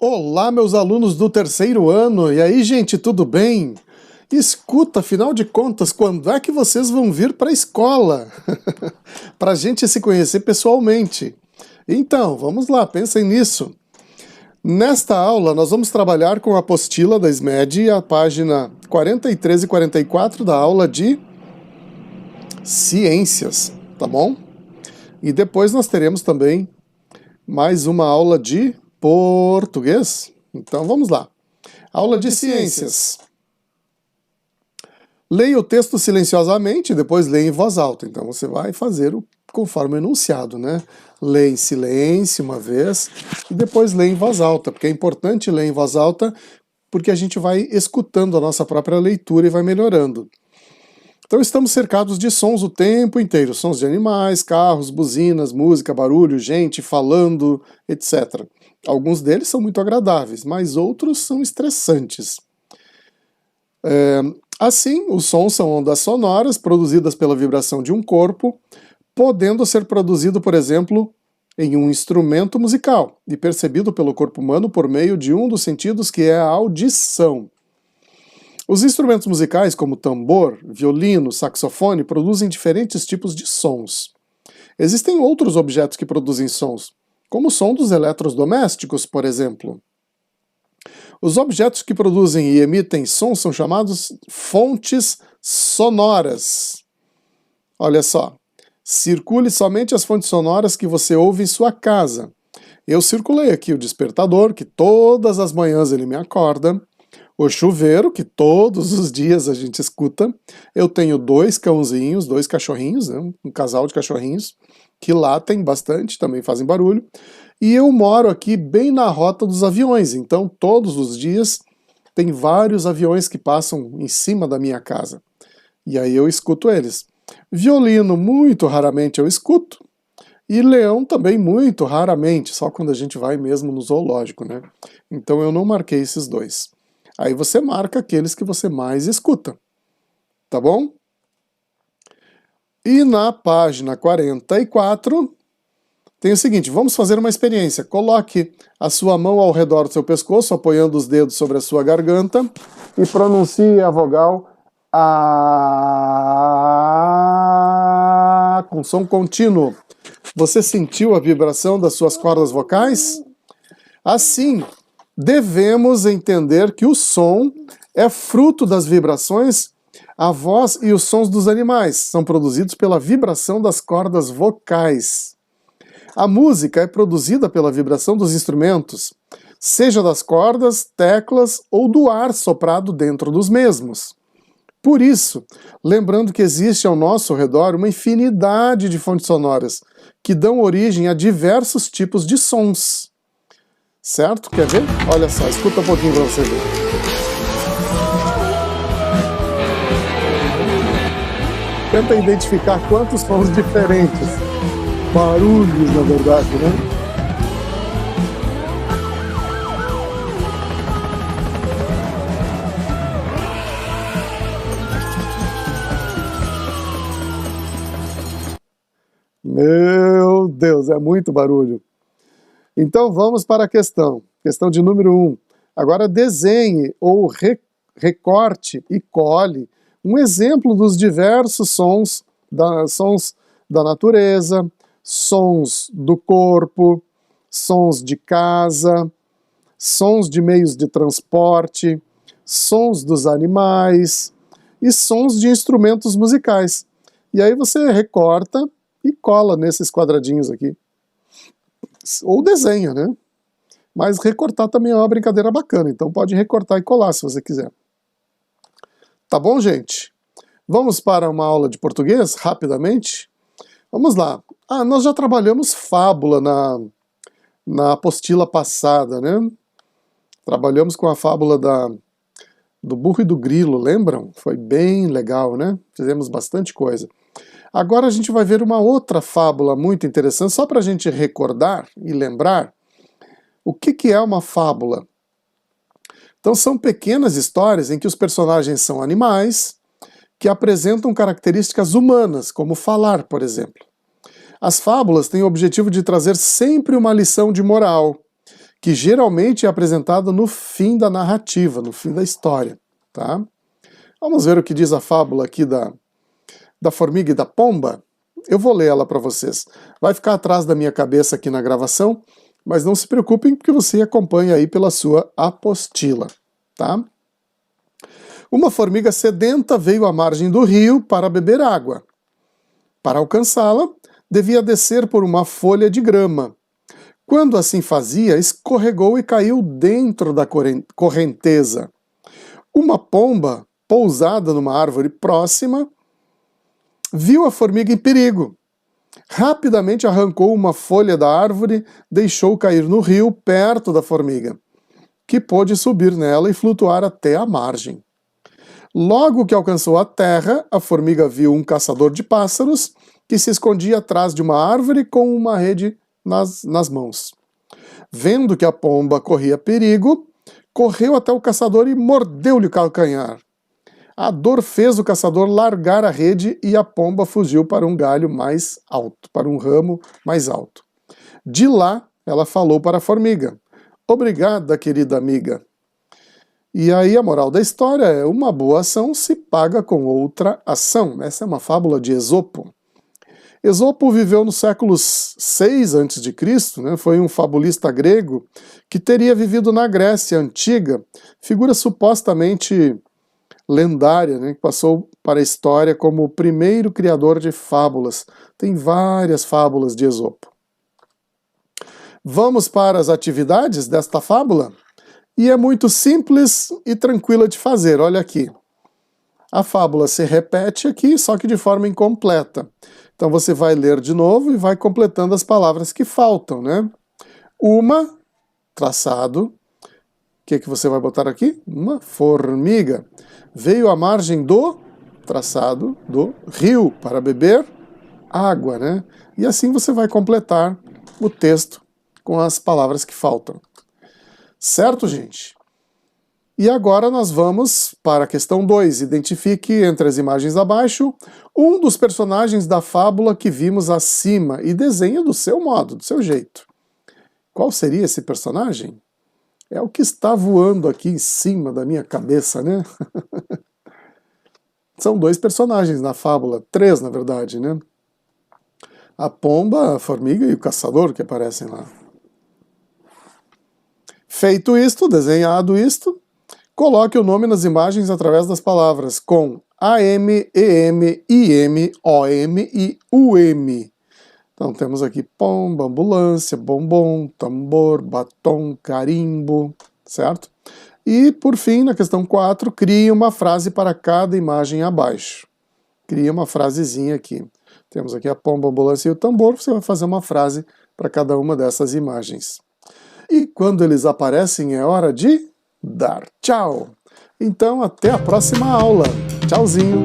Olá, meus alunos do terceiro ano. E aí, gente, tudo bem? Escuta, afinal de contas, quando é que vocês vão vir para a escola? Para a gente se conhecer pessoalmente. Então, vamos lá, pensem nisso. Nesta aula, nós vamos trabalhar com a apostila da SMED, a página 43 e 44 da aula de Ciências, tá bom? E depois nós teremos também mais uma aula de português. Então vamos lá. Aula de ciências. Leia o texto silenciosamente e depois leia em voz alta. Então você vai fazer conforme o enunciado, né? Leia em silêncio uma vez e depois leia em voz alta, porque é importante ler em voz alta porque a gente vai escutando a nossa própria leitura e vai melhorando. Então estamos cercados de sons o tempo inteiro, sons de animais, carros, buzinas, música, barulho, gente falando, etc. Alguns deles são muito agradáveis, mas outros são estressantes. Assim, os sons são ondas sonoras produzidas pela vibração de um corpo, podendo ser produzido, por exemplo, em um instrumento musical e percebido pelo corpo humano por meio de um dos sentidos que é a audição. Os instrumentos musicais, como tambor, violino, saxofone, produzem diferentes tipos de sons. Existem outros objetos que produzem sons, como o som dos eletrodomésticos, por exemplo. Os objetos que produzem e emitem sons são chamados fontes sonoras. Olha só, circule somente as fontes sonoras que você ouve em sua casa. Eu circulei aqui o despertador, que todas as manhãs ele me acorda, o chuveiro, que todos os dias a gente escuta. Eu tenho dois cãozinhos, dois cachorrinhos, né? Um casal de cachorrinhos, que latem bastante, também fazem barulho. E eu moro aqui bem na rota dos aviões, então todos os dias tem vários aviões que passam em cima da minha casa. E aí eu escuto eles. Violino, muito raramente eu escuto. E leão também muito raramente, só quando a gente vai mesmo no zoológico, né? Então eu não marquei esses dois. Aí você marca aqueles que você mais escuta, tá bom? E na página 44 tem o seguinte, vamos fazer uma experiência. Coloque a sua mão ao redor do seu pescoço, apoiando os dedos sobre a sua garganta e pronuncie a vogal A com som contínuo. Você sentiu a vibração das suas cordas vocais? Assim, devemos entender que o som é fruto das vibrações. A voz e os sons dos animais são produzidos pela vibração das cordas vocais. A música é produzida pela vibração dos instrumentos, seja das cordas, teclas ou do ar soprado dentro dos mesmos. Por isso, lembrando que existe ao nosso redor uma infinidade de fontes sonoras que dão origem a diversos tipos de sons. Certo? Quer ver? Olha só, escuta um pouquinho para você ver. Tenta identificar quantos sons diferentes. Barulhos, na verdade, né? Meu Deus, é muito barulho. Então vamos para a questão de número 1. Agora desenhe ou recorte e cole um exemplo dos diversos sons da natureza, sons do corpo, sons de casa, sons de meios de transporte, sons dos animais e sons de instrumentos musicais. E aí você recorta e cola nesses quadradinhos aqui. Ou desenha, né? Mas recortar também é uma brincadeira bacana, então pode recortar e colar se você quiser. Tá bom, gente? Vamos para uma aula de português, rapidamente? Vamos lá. Nós já trabalhamos fábula na apostila passada, né? Trabalhamos com a fábula do burro e do grilo, lembram? Foi bem legal, né? Fizemos bastante coisa. Agora a gente vai ver uma outra fábula muito interessante, só para a gente recordar e lembrar o que é uma fábula. Então são pequenas histórias em que os personagens são animais que apresentam características humanas, como falar, por exemplo. As fábulas têm o objetivo de trazer sempre uma lição de moral, que geralmente é apresentado no fim da narrativa, no fim da história, tá? Vamos ver o que diz a fábula aqui da formiga e da pomba? Eu vou ler ela para vocês. Vai ficar atrás da minha cabeça aqui na gravação, mas não se preocupem porque você acompanha aí pela sua apostila, tá? Uma formiga sedenta veio à margem do rio para beber água. Para alcançá-la, devia descer por uma folha de grama. Quando assim fazia, escorregou e caiu dentro da correnteza. Uma pomba, pousada numa árvore próxima, viu a formiga em perigo. Rapidamente arrancou uma folha da árvore, deixou cair no rio perto da formiga, que pôde subir nela e flutuar até a margem. Logo que alcançou a terra, a formiga viu um caçador de pássaros que se escondia atrás de uma árvore com uma rede nas mãos. Vendo que a pomba corria perigo, correu até o caçador e mordeu-lhe o calcanhar. A dor fez o caçador largar a rede e a pomba fugiu para um galho mais alto, para um ramo mais alto. De lá, ela falou para a formiga: "Obrigada, querida amiga." E aí a moral da história é: uma boa ação se paga com outra ação. Essa é uma fábula de Esopo. Esopo viveu no século VI a.C., né? Foi um fabulista grego que teria vivido na Grécia Antiga, figura supostamente lendária, né? Que passou para a história como o primeiro criador de fábulas. Tem várias fábulas de Esopo. Vamos para as atividades desta fábula? E é muito simples e tranquila de fazer, olha aqui. A fábula se repete aqui, só que de forma incompleta. Então você vai ler de novo e vai completando as palavras que faltam, né? Uma, traçado. O que você vai botar aqui? Uma formiga. Veio à margem do, traçado, do rio para beber água, né? E assim você vai completar o texto com as palavras que faltam. Certo, gente? E agora nós vamos para a questão 2. Identifique entre as imagens abaixo um dos personagens da fábula que vimos acima e desenhe do seu modo, do seu jeito. Qual seria esse personagem? É o que está voando aqui em cima da minha cabeça, né? São 2 personagens na fábula, 3 na verdade, né? A pomba, a formiga e o caçador que aparecem lá. Feito isto, desenhado isto, coloque o nome nas imagens através das palavras com AM, EM, IM, OM e UM. Então temos aqui pomba, ambulância, bombom, tambor, batom, carimbo, certo? E por fim, na questão 4, crie uma frase para cada imagem abaixo. Crie uma frasezinha aqui. Temos aqui a pomba, a ambulância e o tambor, você vai fazer uma frase para cada uma dessas imagens. E quando eles aparecem é hora de dar tchau. Então até a próxima aula. Tchauzinho!